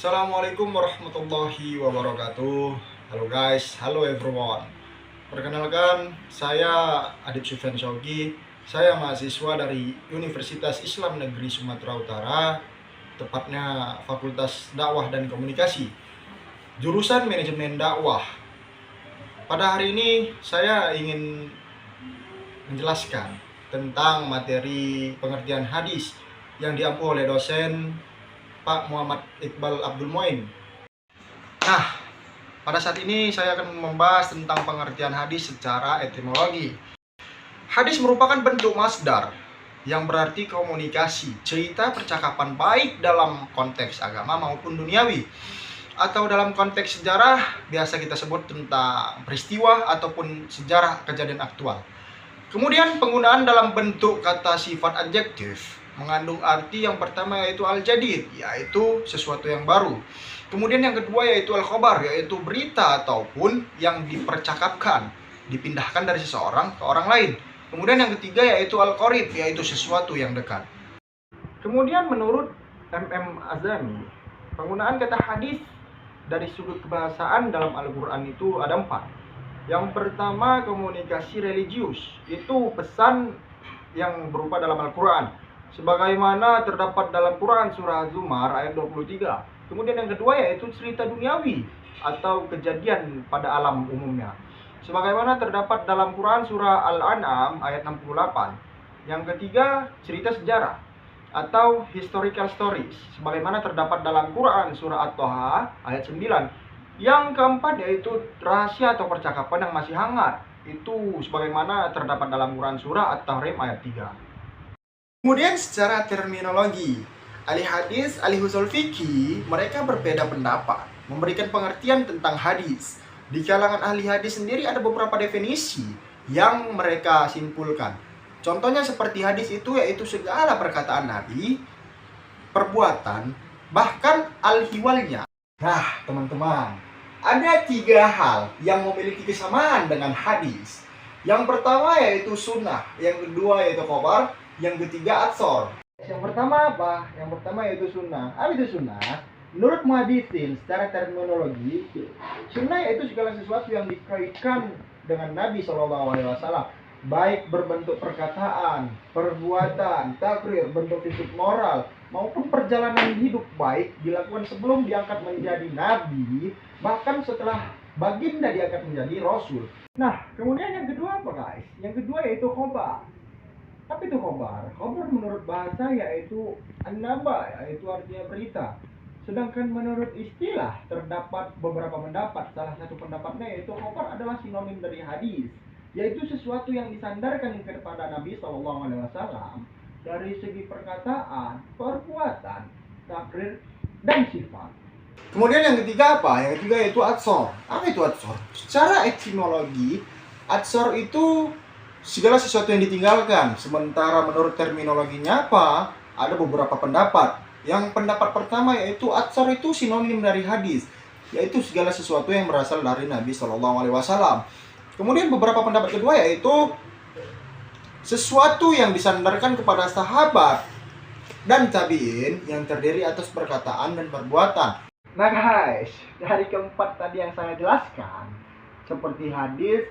Assalamualaikum warahmatullahi wabarakatuh. Halo guys, halo everyone. Perkenalkan, saya Adib Sufyan Shogi. Saya mahasiswa dari Universitas Islam Negeri Sumatera Utara, tepatnya Fakultas Dakwah dan Komunikasi, jurusan Manajemen Dakwah. Pada hari ini saya ingin menjelaskan tentang materi pengertian hadis yang diampu oleh dosen Pak Muhammad Iqbal Abdul Muin. Nah, pada saat ini saya akan membahas tentang pengertian hadis secara etimologi. Hadis merupakan bentuk masdar yang berarti komunikasi, cerita percakapan baik dalam konteks agama maupun duniawi. Atau dalam konteks sejarah biasa kita sebut tentang peristiwa ataupun sejarah kejadian aktual. Kemudian penggunaan dalam bentuk kata sifat adjektif mengandung arti yang pertama yaitu al-jadid, yaitu sesuatu yang baru. Kemudian yang kedua yaitu al-khobar, yaitu berita ataupun yang dipercakapkan, dipindahkan dari seseorang ke orang lain. Kemudian yang ketiga yaitu al-qorib, yaitu sesuatu yang dekat. Kemudian menurut M.M. Azami, penggunaan kata hadis dari sudut kebahasaan dalam Al-Quran itu ada 4. Yang pertama komunikasi religius, itu pesan yang berupa dalam Al-Quran, sebagaimana terdapat dalam Quran surah Az-Zumar ayat 23. Kemudian yang kedua yaitu cerita duniawi atau kejadian pada alam umumnya, sebagaimana terdapat dalam Quran surah Al-An'am ayat 68. Yang ketiga cerita sejarah atau historical stories, sebagaimana terdapat dalam Quran surah At-Toha ayat 9. Yang keempat yaitu rahasia atau percakapan yang masih hangat, itu sebagaimana terdapat dalam Quran surah At-Tahrim ayat 3. Kemudian secara terminologi, ahli hadis, ahli ushul fikih, mereka berbeda pendapat, memberikan pengertian tentang hadis. Di kalangan ahli hadis sendiri ada beberapa definisi yang mereka simpulkan. Contohnya seperti hadis itu yaitu segala perkataan Nabi, perbuatan, bahkan al-hiwalnya. Nah teman-teman, ada 3 hal yang memiliki kesamaan dengan hadis. Yang pertama yaitu sunnah, yang kedua yaitu khobar, yang ketiga atsor. Yang pertama apa? Yang pertama yaitu sunnah. Apa itu sunnah? Menurut muhaditsin secara terminologi, sunnah yaitu segala sesuatu yang dikaitkan dengan Nabi SAW, baik berbentuk perkataan, perbuatan, takrir, bentuk fisik moral, maupun perjalanan hidup baik dilakukan sebelum diangkat menjadi Nabi, bahkan setelah baginda diangkat menjadi Rasul. Nah, kemudian yang kedua apa guys? Yang kedua yaitu khobar. Apa itu khobar? Khobar menurut bahasa yaitu an-naba, yaitu artinya berita. Sedangkan menurut istilah terdapat beberapa pendapat. Salah satu pendapatnya yaitu khobar adalah sinonim dari hadis, yaitu sesuatu yang disandarkan kepada Nabi SAW dari segi perkataan, perbuatan, takrir, dan sifat. Kemudian yang ketiga apa? Yang ketiga yaitu atsor. Apa itu atsor? Secara etimologi, atsor itu segala sesuatu yang ditinggalkan. Sementara menurut terminologinya apa? Ada beberapa pendapat. Yang pendapat pertama yaitu atsor itu sinonim dari hadis, yaitu segala sesuatu yang berasal dari Nabi SAW. Kemudian beberapa pendapat kedua yaitu sesuatu yang disandarkan kepada sahabat dan tabi'in yang terdiri atas perkataan dan perbuatan. Nah guys, dari keempat tadi yang saya jelaskan, seperti hadis,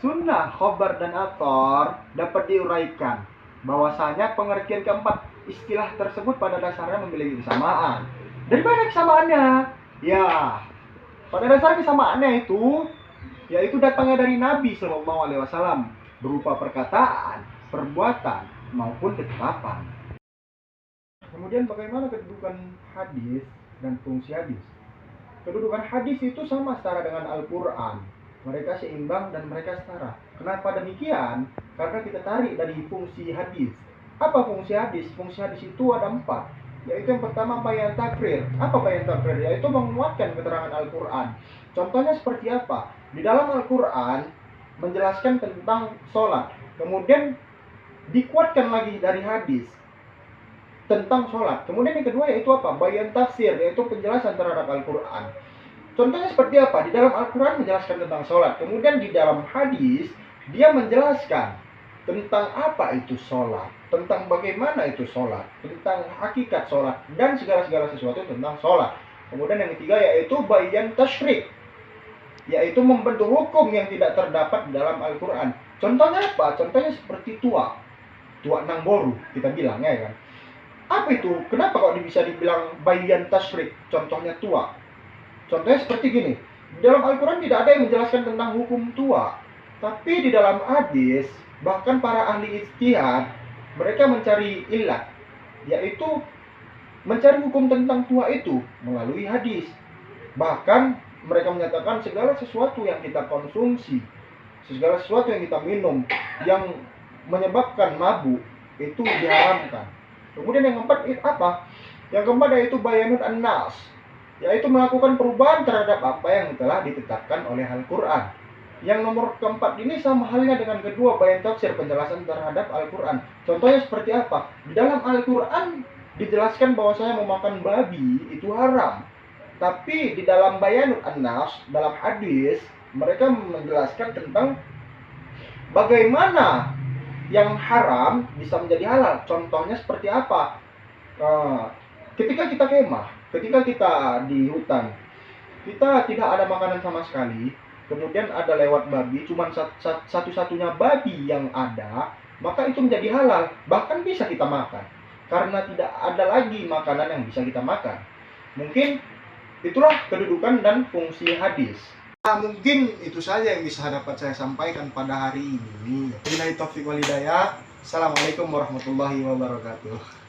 sunnah, khobar, dan atsor, dapat diuraikan bahwasanya pengertian keempat istilah tersebut pada dasarnya memiliki kesamaan. Dari mana kesamaannya? Ya, pada dasar kesamaannya itu yaitu datangnya dari Nabi SAW berupa perkataan, perbuatan, maupun ketetapan. Kemudian bagaimana kedudukan hadis dan fungsi hadis? Kedudukan hadis itu sama setara dengan Al-Quran. Mereka seimbang dan mereka setara. Kenapa demikian? Karena kita tarik dari fungsi hadis. Apa fungsi hadis? Fungsi hadis itu ada 4. Yaitu yang pertama bayan takrir. Apa bayan takrir? Yaitu menguatkan keterangan Al-Quran. Contohnya seperti apa? Di dalam Al-Quran menjelaskan tentang sholat. Kemudian dikuatkan lagi dari hadis tentang sholat. Kemudian yang kedua yaitu apa? Bayan tafsir, yaitu penjelasan terhadap Al-Quran. Contohnya seperti apa? Di dalam Al-Quran menjelaskan tentang sholat. Kemudian di dalam hadis, dia menjelaskan tentang apa itu sholat, tentang bagaimana itu sholat, tentang hakikat sholat, dan segala-segala sesuatu tentang sholat. Kemudian yang ketiga yaitu bayan tasyrik, yaitu membentuk hukum yang tidak terdapat dalam Al-Quran. Contohnya apa? Contohnya seperti tua nang boru, kita bilang ya kan. Apa itu? Kenapa kok bisa dibilang bayan tasyrik? Contohnya tua. Contohnya seperti gini. Di dalam Al-Quran tidak ada yang menjelaskan tentang hukum tua. Tapi di dalam hadis, bahkan para ahli ijtihad, mereka mencari ilat, yaitu mencari hukum tentang tua itu melalui hadis. Bahkan mereka menyatakan segala sesuatu yang kita konsumsi, segala sesuatu yang kita minum, yang menyebabkan mabuk, itu diharamkan. Kemudian yang keempat apa? Yang keempat yaitu bayanut an-nas, yaitu melakukan perubahan terhadap apa yang telah ditetapkan oleh Al-Quran. Yang nomor keempat ini sama halnya dengan kedua, bayan tafsir, penjelasan terhadap Al-Quran. Contohnya seperti apa? Di dalam Al-Quran dijelaskan bahwasanya memakan babi itu haram. Tapi di dalam bayanut an-nas, dalam hadis, mereka menjelaskan tentang bagaimana yang haram bisa menjadi halal. Contohnya seperti apa? Ketika kita kemah, ketika kita di hutan, kita tidak ada makanan sama sekali, kemudian ada lewat babi, cuma satu-satunya babi yang ada, maka itu menjadi halal, bahkan bisa kita makan, karena tidak ada lagi makanan yang bisa kita makan. Mungkin itulah kedudukan dan fungsi hadis. Nah, mungkin itu saja yang bisa dapat saya sampaikan pada hari ini. Wabillahi taufiq wal hidayah. Assalamualaikum warahmatullahi wabarakatuh.